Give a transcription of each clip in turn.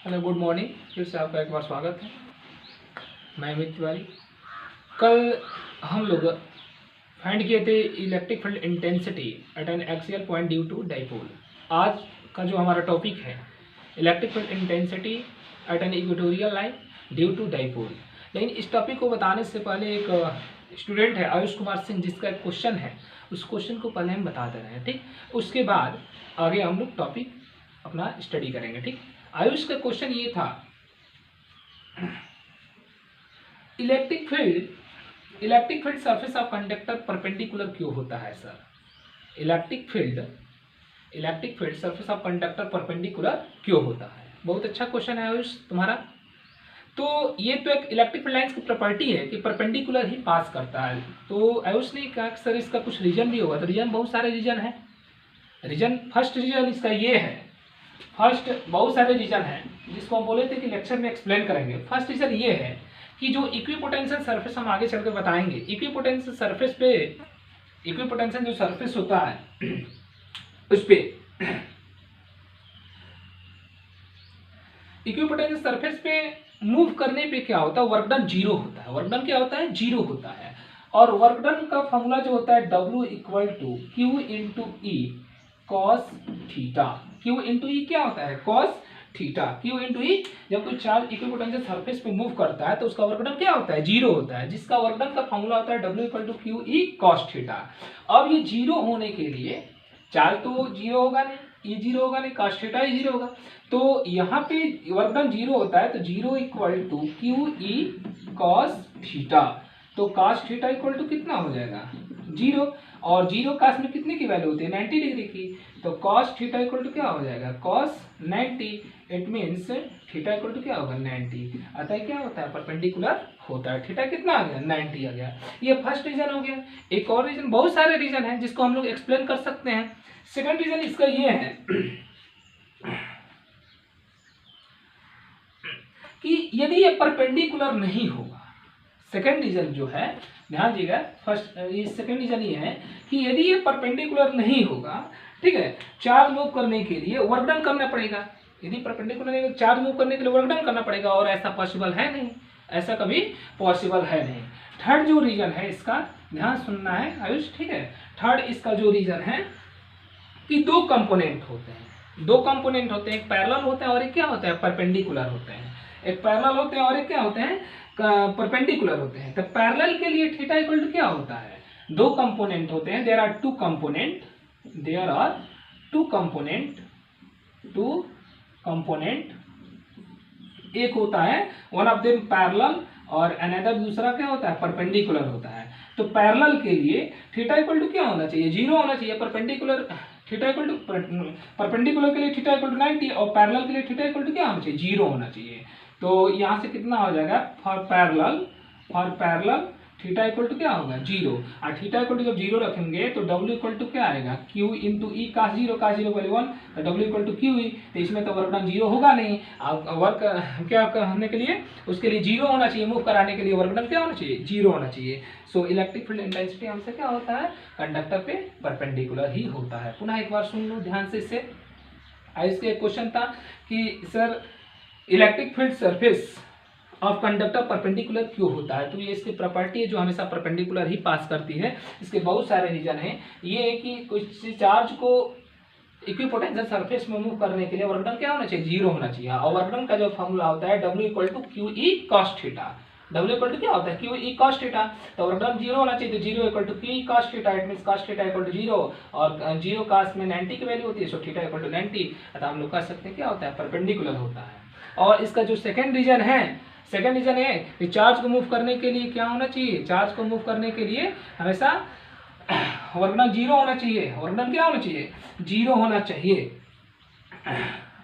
Hello, good morning. फिर से आपका एक बार स्वागत है। मैं अमित तिवारी। कल हम लोग फाइंड किए थे electric field intensity at an axial point due to dipole. आज का जो हमारा टॉपिक है electric field intensity at an equatorial line due to dipole. लेकिन इस टॉपिक को बताने से पहले एक स्टूडेंट है आयुष कुमार सिंह, जिसका एक क्वेश्चन है, उस क्वेश्चन को पहले हम बता दे रहे हैं। ठीक, उसके बाद आगे हम लोग टॉपिक अपना स्टडी करेंगे। ठीक, आयुष का क्वेश्चन ये था, electric field surface of conductor perpendicular क्यों होता है sir? Electric field surface of conductor perpendicular क्यों होता है? बहुत अच्छा क्वेश्चन है आयुष तुम्हारा। तो ये तो एक इलेक्ट्रिक फील्ड लाइंस की प्रॉपर्टी है कि परपेंडिकुलर ही पास करता है। तो आयुष ने कहा कि सर इसका कुछ रीजन भी होगा। तो रीजन, बहुत सारे रीजन है। फर्स्ट रीजन इसका ये है, बहुत सारे रीजन हैं जिसको हम बोले थे कि लेक्चर में एक्सप्लेन करेंगे। फर्स्ट रीजन ये है कि जो इक्विपोटेंशियल सरफेस हम आगे चल के बताएंगे, इक्विपोटेंशियल जो सरफेस होता है उस पे इक्विपोटेंशियल सरफेस पे मूव करने पे क्या होता है, वर्क डन जीरो होता है। वर्क डन क्या होता है? जीरो होता है। और वर्क डन का फॉर्मूला जो होता है W equal to Q into E cos theta. Q into E क्या होता है? Cos theta. Q into E, जब कोई चार्ज इक्विपोटेंशियल सरफेस पे मूव करता है तो उसका वर्क डन क्या होता है? जीरो होता है, जिसका वर्क डन का फॉर्मूला होता है W equal to Q E cos theta. अब ये जीरो होने के लिए, चार्ज तो जीरो होगा नहीं, ये जीरो होगा नहीं, कॉस थीटा ही जीरो होगा। तो यहाँ पे वर्क डन जीरो होता है, तो zero equal to Q E cos theta. तो कॉस थीटा इक्वल टू कितना हो जाएगा? जीरो। और जीरो कॉस में कितने की वैल्यू होती है? 90 डिग्री की। तो कॉस थीटा इक्वल टू क्या हो जाएगा? Cos 90। It means theta equal to क्या होगा? 90। अतः क्या होता है? परपेंडिकुलर होता है। थीटा कितना आ गया? 90 आ गया। ये फर्स्ट रीजन हो गया। एक और रीजन, बहुत सारे रीजन है जिसको हम लोग एक्सप्लेन कर सकते हैं। सेकंड रीजन इसका ये है कि यदि ये परपेंडिकुलर नहीं होगा, सेकंड रीजन जो है, ध्यान दीजिएगा, फर्स्ट ये सेकंड रीजन ये है कि यदि ये परपेंडिकुलर नहीं होगा, ठीक है, चार्ज मूव करने के लिए वर्क डन करना पड़ेगा। यदि परपेंडिकुलर नहीं, चार्ज मूव करने के लिए वर्क डन करना पड़ेगा, और ऐसा पॉसिबल है नहीं, ऐसा कभी पॉसिबल है नहीं। थर्ड जो रीजन है इसका, ध्यान सुनना है आयुष, ठीक है। थर्ड इसका जो रीजन है कि दो कंपोनेंट होते हैं, एक पैरेलल होता है और एक क्या होता है? परपेंडिकुलर होते हैं। एक पैरेलल होते हैं और एक क्या होते हैं? परपेंडिकुलर होते हैं। तो पैरेलल के लिए थीटा इक्वल टू क्या होता है? दो कंपोनेंट होते हैं, देयर आर टू कंपोनेंट। एक होता है वन ऑफ देम पैरेलल और अनदर दूसरा क्या होता है? परपेंडिकुलर होता है। तो पैरेलल के लिए थीटा इक्वल टू क्या होना चाहिए? जीरो होना चाहिए। Perpendicular theta equal to, perpendicular के लिए थीटा इक्वल टू 90 और पैरेलल के लिए थीटा इक्वल टू क्या होना चाहिए? जीरो होना चाहिए। तो यहाँ से कितना हो जाएगा? For parallel theta equal to क्या होगा? जीरो। और थीटा इक्वल टू जब जीरो रखेंगे तो W इक्वल टू क्या आएगा? Q into E cos zero value 1, तो W equal to Q E. तो इसमें तो वर्क डन जीरो होगा नहीं। अब वर्क क्या करने के लिए, उसके लिए जीरो होना चाहिए, मूव कराने के लिए वर्क डन क्या होना चाहिए? जीरो होना चाहिए। सो इलेक्ट्रिक फील्ड इंटेंसिटी हमसे क्या होता है? कंडक्टर पे परपेंडिकुलर ही होता है। पुनः एक बार सुन लो ध्यान से इसे। इसके एक क्वेश्चन था कि sir electric field surface of conductor perpendicular क्यों होता है? तो ये इसकी प्रॉपर्टी है जो हमेशा परपेंडिकुलर ही पास करती है। इसके बहुत सारे रीजन हैं। ये है कि कुछ चार्ज को इक्विपोटेंशियल सरफेस में मूव करने के लिए वर्क डन क्या होना चाहिए? जीरो होना चाहिए। और वर्क डन का जो फॉर्मूला होता है W equal to Q E cos theta. W equal to क्या होता है? Q E cos theta. तो वर्क डन जीरो होना चाहिए, तो zero equal to Q E cos theta. It means cos theta equal to zero, और zero cos में 90 की वैल्यू होती है, सो थीटा इक्वल टू 90। अतः हम लोग कह सकते हैं क्या होता है? परपेंडिकुलर होता है। और इसका जो सेकंड रीजन है कि चार्ज को मूव करने के लिए क्या होना चाहिए? चार्ज को मूव करने के लिए हमेशा वर्क डन जीरो होना चाहिए। वर्क डन क्या होना चाहिए? जीरो होना चाहिए।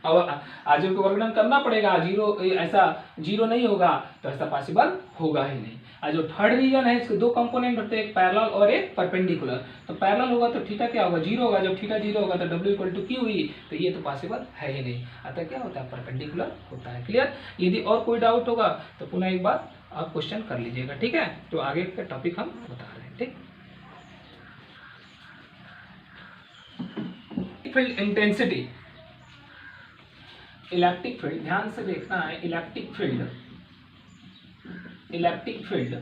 और आज को वर्क डन करना पड़ेगा, जीरो, ऐसा जीरो नहीं होगा तो ऐसा पॉसिबल होगा ही नहीं। और जो थर्ड रीजन है, इसके दो कंपोनेंट होते हैं, एक पैरेलल और एक परपेंडिकुलर। तो पैरेलल होगा तो थीटा क्या होगा? जीरो होगा। जब थीटा जीरो होगा तो W equal to Q E, तो ये तो पॉसिबल है ही नहीं। अतः क्या होता है? परपेंडिकुलर होता है। क्लियर? यदि और कोई डाउट होगा तो पुनः एक बार आप क्वेश्चन कर लीजिएगा, ठीक है। तो आगे का टॉपिक हम बता रहे हैं, ठीक। फील्ड इंटेंसिटी इलेक्ट्रिक फील्ड, ध्यान से देखना है, electric field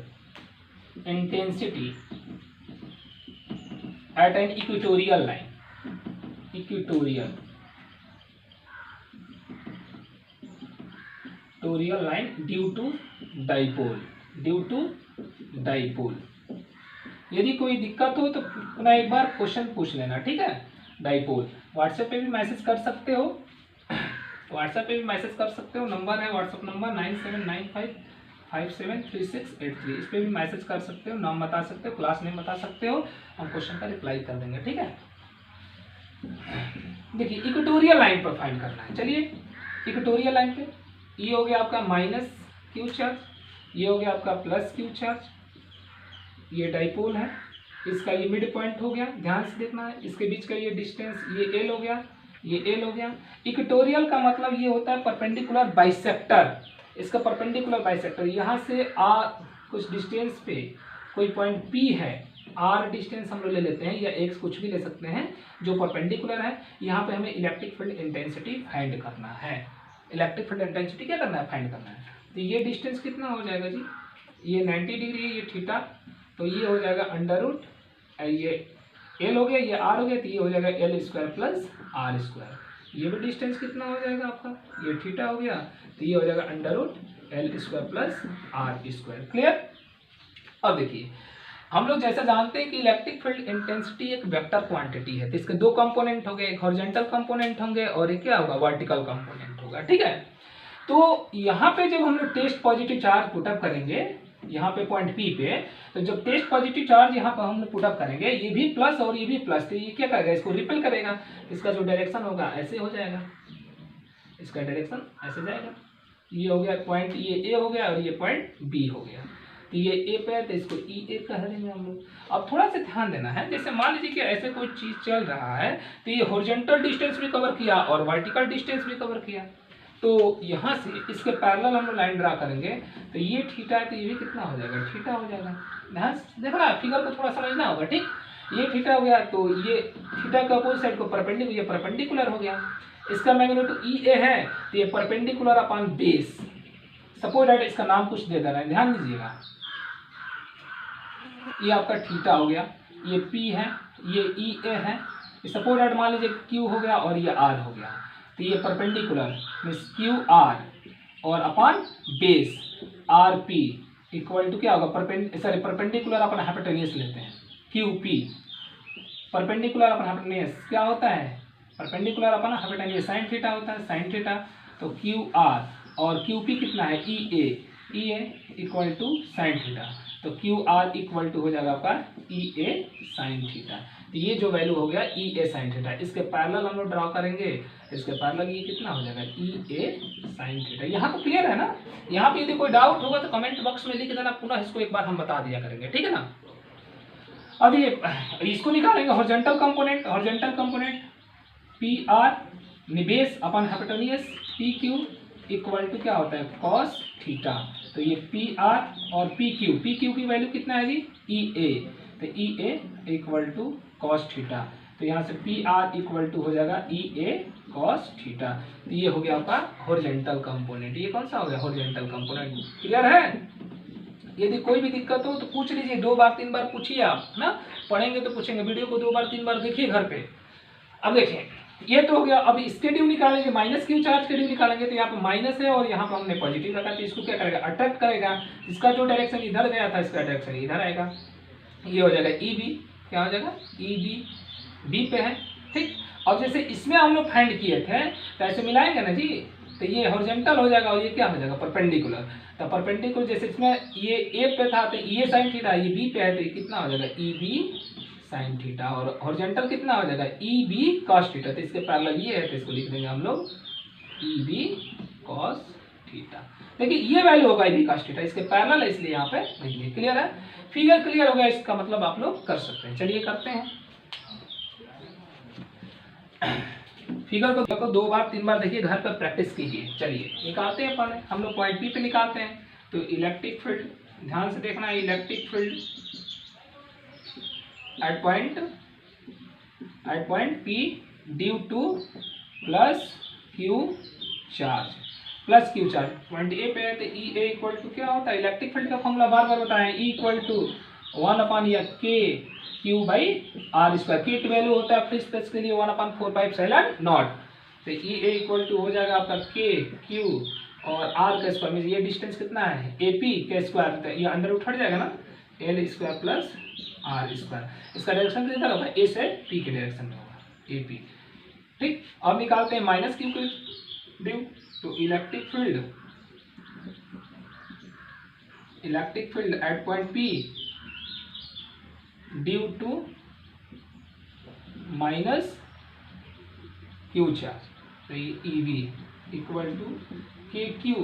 intensity at an equatorial line due to dipole. यदि कोई दिक्कत हो तो पुनः एक बार क्वेश्चन पूछ लेना, ठीक है। डाइपोल व्हाट्सएप पे भी मैसेज कर सकते हो, नंबर है व्हाट्सएप नंबर 9795573683। इस पे भी मैसेज कर सकते हो, नाम बता सकते हो, क्लास नेम बता सकते हो, हम क्वेश्चन का रिप्लाई कर देंगे, ठीक है। देखिए इक्वेटोरियल लाइन पर फाइंड करना है। चलिए इक्वेटोरियल लाइन पे ये हो गया आपका माइनस क्यू चार्ज, ये हो गया आपका प्लस क्यू चार्ज, ये डाइपोल है, इसका ये मिड पॉइंट हो गया, ध्यान से देखना है, इसके बीच का ये डिस्टेंस ये एल हो गया, ये एल हो गया। इक्वेटोरियल का मतलब ये होता है परपेंडिकुलर बाइसेक्टर, इसका परपेंडिकुलर बाइसेक्टर, यहाँ से कुछ डिस्टेंस पे कोई पॉइंट पी है, आर डिस्टेंस हम लोग ले लेते हैं या एक्स कुछ भी ले सकते हैं जो परपेंडिकुलर है। यहाँ पे हमें इलेक्ट्रिक फील्ड इंटेंसिटी फाइंड करना है, इलेक्ट्रिक फील्ड इंटेंसिटी क्या करना है, फाइंड करना है। तो ये डिस्टेंस कितना हो जाएगा जी, ये 90 डिग्री है, ये थीटा, तो ये हो जाएगा अंडर रूट, ये एल हो गया, ये आर हो गया, तो ये हो जाएगा L square plus R square. ये भी डिस्टेंस कितना हो जाएगा आपका, ये थीटा हो गया, तो ये हो जाएगा under root L square plus R square. Clear. अब देखिए हम लोग जैसा जानते हैं कि इलेक्ट्रिक फील्ड इंटेंसिटी एक वेक्टर क्वांटिटी है, तो इसके दो कंपोनेंट होंगे, एक हॉरिजॉन्टल कंपोनेंट होंगे और एक क्या होगा, वर्टिकल कंपोनेंट होगा, ठीक है। तो यहाँ पे जब हम लोग टेस्ट पॉजिटिव चार्ज पुटअप करेंगे यहाँ पे पॉइंट पी पे, तो जब टेस्ट पॉजिटिव चार्ज यहाँ पर हम लोग पुटअप करेंगे, ये भी प्लस और ये भी प्लस, तो ये क्या करेगा, इसको रिपेल करेगा, इसका जो डायरेक्शन होगा ऐसे हो जाएगा, इसका डायरेक्शन ऐसे जाएगा। ये हो गया पॉइंट, ये ए हो गया और ये पॉइंट बी हो गया, तो ये ए पे है तो इसको ई ए कह देंगे हम लोग। अब थोड़ा सा ध्यान देना है, जैसे मान लीजिए कि ऐसे कोई चीज चल रहा है तो ये हॉरिजॉन्टल डिस्टेंस भी कवर किया और वर्टिकल डिस्टेंस भी कवर किया, तो यहाँ से इसके पैरेलल हम लोग लाइन ड्रा करेंगे, तो ये थीटा है तो ये भी कितना हो जाएगा, थीटा हो जाएगा। ध्यान देखना, फिगर को थोड़ा समझना होगा, ठीक। ये थीटा हो गया, तो ये थीटा के अपोजिट साइड को परपेंडिकुलर, ये परपेंडिकुलर हो गया, इसका मैग्नीट्यूड ई ए है, तो ये perpendicular upon base, suppose that इसका नाम कुछ दे देना है, ध्यान दीजिएगा। ये आपका थीटा हो गया, ये पी है, ये ई ए है, सपोज दैट मान लीजिए क्यू हो गया और ये आर हो गया, तो ये परपेंडिकुलर मीन्स क्यू आर और upon base R P equal to क्या होगा, परपेंडिकुलर अपन हाइपोटेन्यूस लेते हैं, Q P perpendicular upon hypotenuse क्या होता है, perpendicular upon hypotenuse sine theta होता है, साइन थीटा, तो क्यू आर और क्यू पी कितना है, E A equal to sine theta, तो क्यू आर इक्वल टू हो जाएगा आपका ई ए साइन थीटा। तो ये जो वैल्यू हो गया ई ए साइन थीटा, इसके पैरेलल हम लोग ड्रा करेंगे, इसके पैरेलल ये कितना हो जाएगा, ई ए साइन थीटा। यहाँ तो क्लियर है ना। यहाँ पे यदि कोई डाउट होगा तो कमेंट बॉक्स में लिख देना, पुनः इसको एक बार हम बता दिया करेंगे, ठीक है ना। अब ये इसको निकालेंगे, हॉरिजॉन्टल कंपोनेंट पी आर निबेस upon hypotenuse P Q equal to क्या होता है, कॉस थीटा, तो ये पी आर और पी क्यू की वैल्यू कितना है जी, ई ए, तो E A equal to cos theta, तो यहाँ से पी आर इक्वल टू हो जाएगा ई ए कॉस थीटा। तो ये हो गया आपका हॉरिजॉन्टल कंपोनेंट, ये कौन सा हो गया, हॉरिजॉन्टल कंपोनेंट। क्लियर है। यदि कोई भी दिक्कत हो तो पूछ लीजिए, 2 बार 3 बार पूछिए आप ना, पढ़ेंगे तो पूछेंगे, वीडियो को 2 बार 3 बार देखिए घर पे। अब देखिए ये तो हो गया, अब इसके ड्यू निकालेंगे, माइनस क्यू चार्ज के ड्यू निकालेंगे, तो यहाँ पे माइनस है और यहाँ पे हमने पॉजिटिव रखा, तो इसको क्या करेगा, अट्रैक्ट करेगा, इसका जो डायरेक्शन इधर गया था इसका डायरेक्शन इधर आएगा, ये हो जाएगा ई बी, क्या हो जाएगा ई बी पे है, ठीक। और जैसे इसमें हम लोग फाइंड किए थे तो ऐसे मिलाएंगे ना जी, तो ये हॉरिजॉन्टल हो जाएगा और ये क्या हो जाएगा, परपेंडिकुलर, तो परपेंडिकुलर जैसे इसमें ये ए पे था तो ये साइन थीटा, ये बी पे है तो ये कितना हो जाएगा, ई बी साइन थीटा, और हॉरिजॉन्टल कितना हो जाएगा, ई बी कॉस थीटा, तो इसके पैरेलल ये है तो इसको लिख देंगे हम लोग ई बी कॉस थीटा। देखिए ये वैल्यू होगा ई बी कॉस थीटा, इसके पैरेलल है इसलिए यहाँ पे लिखिए। क्लियर है, फिगर क्लियर हो गया, इसका मतलब आप लोग कर सकते हैं। चलिए करते हैं, फिगर को 2 बार 3 बार देखिए, घर पर प्रैक्टिस कीजिए। चलिए निकालते हैं, पहले हम लोग पॉइंट पी पे निकालते हैं। तो इलेक्ट्रिक फील्ड ध्यान से देखना है, electric field at point P due two plus Q charge plus Q charge point A पे है तो ई ए इक्वल टू क्या होता है, इलेक्ट्रिक फील्ड का फॉर्मूला बार बार बताएं, ई इक्वल टू 1 या के क्यू बाई आर स्क्वायर। के की वैल्यू होता है फ्री स्पेस के लिए 1/4πε0, तो ई ए इक्वल टू हो जाएगा आपका के क्यू और आर का स्क्वायर, मीन ये डिस्टेंस कितना है ए पी के स्क्वायर, तो ये अंडर रूट हट जाएगा ना, L square plus R square. इसका डायरेक्शन कितना होगा, ए से पी के डायरेक्शन में होगा ए पी। ठीक, अब निकालते हैं माइनस क्यू के ड्यू, तो electric field at point P due to minus Q charge, तो ये E V equal to K Q,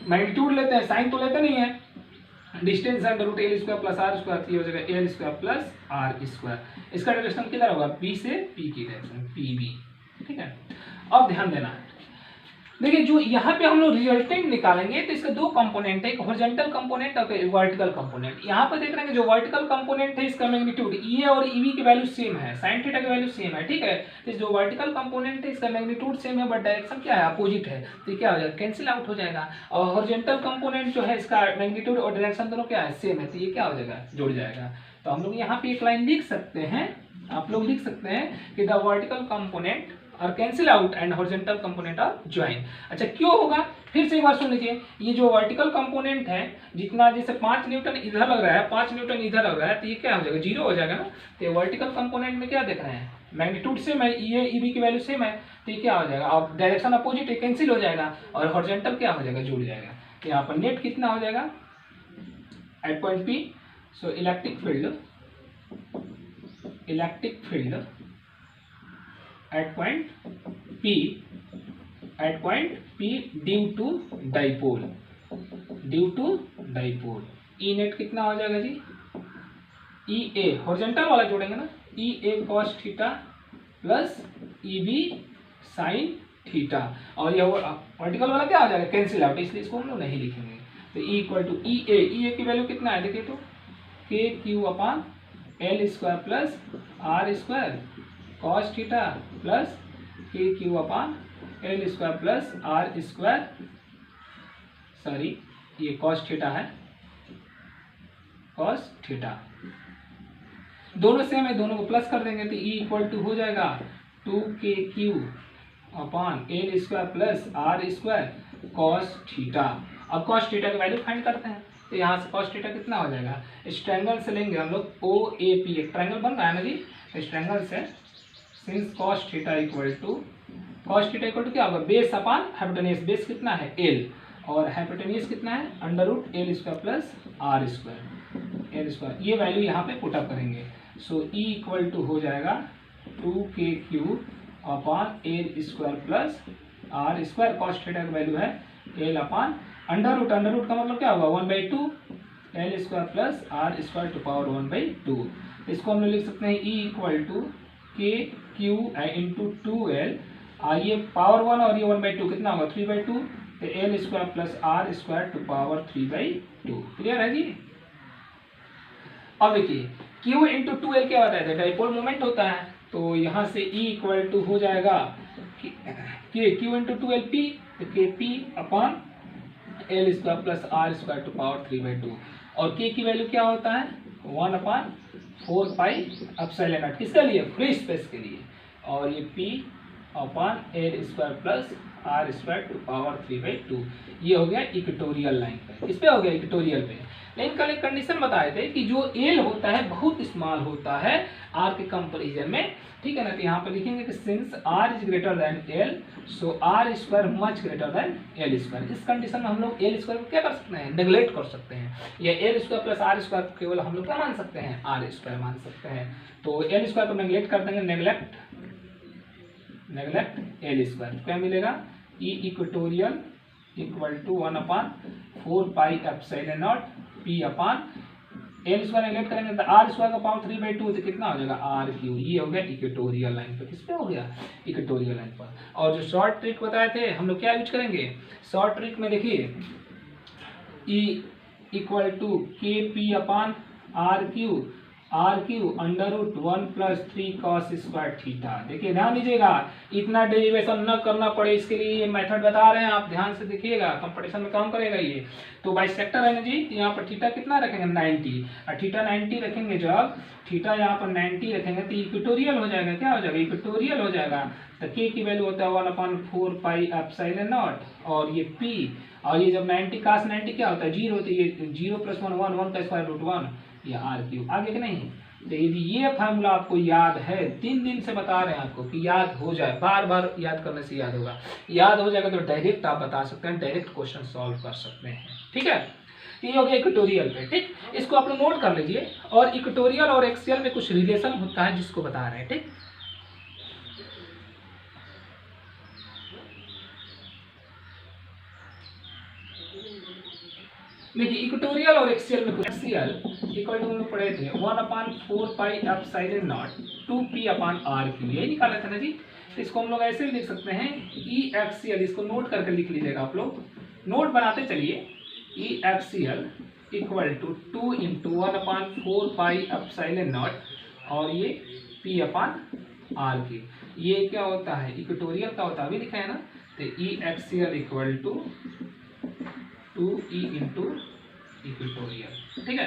magnitude लेते हैं, साइन तो लेते नहीं है, distance under root L square plus R square, ये हो जाएगा L square plus R square. इसका डायरेक्शन किधर होगा, बी से पी की डायरेक्शन, पी बी। ठीक है, अब ध्यान देना, देखिए जो यहाँ पे हम लोग रिजल्टेंट निकालेंगे तो इसके दो कंपोनेंट है, एक हॉरिजॉन्टल कंपोनेंट और वर्टिकल कंपोनेंट। यहाँ पे देख रहे हैं जो वर्टिकल कंपोनेंट है इसका मैग्नीट्यूड ई ए और ईवी की वैल्यू सेम है, साइन थीटा की वैल्यू सेम है। ठीक है, तो जो वर्टिकल कंपोनेंट है इसका मैग्नीट्यूड सेम है बट डायरेक्शन क्या है, अपोजिट है, तो क्या हो जाएगा, कैंसिल आउट हो जाएगा। और हॉरिजॉन्टल कंपोनेंट जो है इसका मैग्नीट्यूड और डायरेक्शन दोनों क्या है, सेम है, तो ये क्या हो जाएगा, जुड़ जाएगा। तो हम लोग यहाँ पे एक लाइन लिख सकते हैं, आप लोग लिख सकते हैं कि द वर्टिकल कंपोनेंट और cancel out and horizontal component are join. अच्छा क्यों होगा, फिर से एक बार सुन लीजिए, ये जो वर्टिकल कंपोनेंट है जितना जैसे 5 न्यूटन इधर लग रहा है, 5 न्यूटन इधर लग रहा है, तो ये क्या हो जाएगा, 0 हो जाएगा ना। तो वर्टिकल कंपोनेंट में क्या देख रहे हैं, मैग्नीट्यूड सेम है, ई ए ईबी की वैल्यू सेम है, तो ये क्या हो जाएगा, अब डायरेक्शन अपोजिट है, कैंसिल हो जाएगा, और हॉरिजॉन्टल क्या हो जाएगा, जुड़ जाएगा। तो यहाँ पर नेट कितना हो जाएगा at point P, so electric field at point P due to dipole, E net कितना हो जाएगा जी, ई ए हॉरिजॉन्टल वाला जोड़ेंगे ना, E A cos theta plus E B sine theta, और ये वर्टिकल वाला क्या हो जाएगा, कैंसिल आउट, इसलिए इसको हम लोग नहीं लिखेंगे। तो ई इक्वल टू ई ए की वैल्यू कितना है, देखिए तो K Q upon L square plus R square cos theta plus K Q upon L square plus R square, sorry ये कॉस थीटा है, कॉस थीटा, दोनों सेम है, दोनों को प्लस कर देंगे तो ई इक्वल टू हो जाएगा 2 KQ upon L square plus R square cos theta. अब कॉस थीटा की वैल्यू फाइंड करते हैं, तो यहाँ से कॉस थीटा कितना हो जाएगा, इस ट्रायंगल से लेंगे हम लोग ओ ए पी, एक ट्रायंगल बन रहा है ना जी, इस ट्रायंगल से since cos theta equal to क्या होगा, बेस अपॉन हाइपोटेन्यूज, बेस कितना है एल और हाइपोटेन्यूज कितना है under root L square plus R square, L square, ये वैल्यू यहाँ पे पुटअप करेंगे। सो ई इक्वल टू हो जाएगा 2KQ upon L square plus R square, cos theta की वैल्यू है एल अपॉन अंडर रूट का मतलब क्या होगा 1/2 L square plus R square to power 1/2। इसको हम लोग लिख सकते हैं E equal to KQ into 2L, ये पावर 1 और ये 1/2 कितना होगा 3/2, तो L square plus R square to power 3/2। Clear है जी। अब देखिए Q इंटू 2L क्या होता है, डाइपोल मोमेंट होता है, तो यहाँ से E इक्वल टू हो जाएगा Q इंटू 2LP, तो KP upon L square plus R square to power 3/2, और K की वैल्यू क्या होता है 1/4πε0, किसके लिए, फ्री स्पेस के लिए, और ये P upon L square plus R square to power 3/2। ये हो गया इक्वेटोरियल लाइन पे, किस पे हो गया, इक्वेटोरियल पे। लेकिन कल एक कंडीशन बताए थे कि जो एल होता है बहुत स्मॉल होता है आर के कंपेरिजन में, ठीक है ना, तो यहाँ पे लिखेंगे कि since R is greater than L so R square much greater than L square. इस कंडीशन में हम लोग एल स्क्वायर को क्या कर सकते हैं, नेग्लेक्ट कर सकते हैं, या L square plus R square केवल हम लोग क्या मान सकते हैं, आर स्क्वायर मान सकते हैं। तो एल स्क्वायर को नेग्लेक्ट कर देंगे, नेग्लेक्ट एल स्क्वायर, क्या मिलेगा E equatorial equal to 1/4πε0 P upon L square neglect करेंगे तो आर स्क्वायर का पावर 3/2, तो कितना हो जाएगा RQ। ये हो गया इक्वेटोरियल लाइन पर, किस पे हो गया, इक्वेटोरियल लाइन पर। और जो शॉर्ट ट्रिक बताए थे हम लोग क्या यूज करेंगे, शॉर्ट ट्रिक में देखिए E equal to KP upon RQ r³ √1 + 3 cos square theta. देखिए ध्यान दीजिएगा, इतना डेरिवेशन न करना पड़े इसके लिए ये मेथड बता रहे हैं, आप ध्यान से देखिएगा, कंपटीशन में काम करेगा ये। तो बाइसेक्टर है ना जी, यहाँ पर थीटा कितना रखेंगे 90, और थीटा 90 रखेंगे, जब थीटा यहाँ पर 90 रखेंगे तो इक्वेटोरियल हो जाएगा। क्या हो जाएगा? इक्वेटोरियल हो जाएगा। तो k की वैल्यू होता है 1/4 पाई एप्सिलॉन नॉट, और ये p, और ये जब 90 cos 90 क्या होता है 0, तो ये 0 + 1 1 1 का स्क्वायर रूट 1, ये r³। आगे कि नहीं? तो यदि ये फार्मूला आपको याद है, 3 दिन से बता रहे हैं आपको कि याद हो जाए, बार बार याद करने से याद होगा, याद हो जाएगा तो डायरेक्ट आप बता सकते हैं, डायरेक्ट क्वेश्चन सॉल्व कर सकते हैं। ठीक है, ये हो गया इक्वेटोरियल पे। ठीक, इसको आप लोग नोट कर लीजिए। और इक्वेटोरियल और एक्सियल में कुछ रिलेशन होता है जिसको बता रहे हैं। ठीक, देखिए इक्वेटोरियल और एक्सियल में कुछ, एक्सियल इक्वल टू हम लोग पढ़े थे 1/4 पाई एप्सिलॉन नॉट 2p/r³, यही निकाला था ना जी। तो इसको हम लोग ऐसे भी लिख सकते हैं, ई एक्सियल, इसको नोट करके लिख लीजिएगा आप लोग, नोट बनाते चलिए। E axial equal to 2 × 1/4 pi epsilon nought, और ये p/r³। ये क्या होता है? इक्वेटोरियल का होता है, अभी लिखा है ना। तो E axial equal to 2e × equatorial. ठीक है,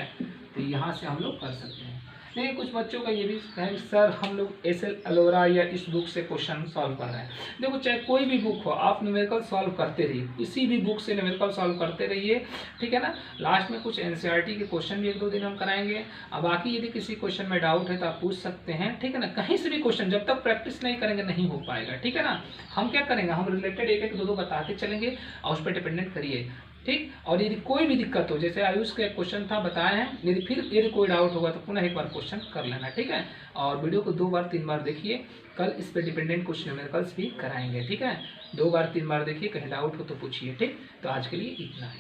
तो यहाँ से हम लोग कर सकते हैं। लेकिन कुछ बच्चों का ये भी कहें, सर हम लोग एसएल अलोरा या इस बुक से क्वेश्चन सॉल्व कर रहे हैं। देखो चाहे कोई भी बुक हो, आप न्यूमेरिकल सॉल्व करते रहिए, किसी भी बुक से न्यूमेरिकल सॉल्व करते रहिए। ठीक है ना, लास्ट में कुछ एनसीईआरटी के क्वेश्चन भी 1-2 दिन हम कराएंगे। अब बाकी यदि किसी क्वेश्चन में डाउट है तो आप पूछ सकते हैं। ठीक है ना, कहीं से भी क्वेश्चन, जब तक प्रैक्टिस नहीं करेंगे नहीं हो पाएगा। ठीक है ना, हम क्या करेंगे, हम रिलेटेड 1-1 2-2 बताते चलेंगे और उस पर डिपेंडेंट करिए। ठीक, और यदि कोई भी दिक्कत हो, जैसे आयुष का एक क्वेश्चन था बताए हैं, यदि फिर यदि कोई डाउट होगा तो पुनः एक बार क्वेश्चन कर लेना। ठीक है, और वीडियो को 2 बार 3 बार देखिए, कल इस पे डिपेंडेंट कुछ न्यूमेरिकल्स भी कराएंगे। ठीक है, 2 बार 3 बार देखिए, कहीं डाउट हो तो पूछिए। ठीक, तो आज के लिए इतना है।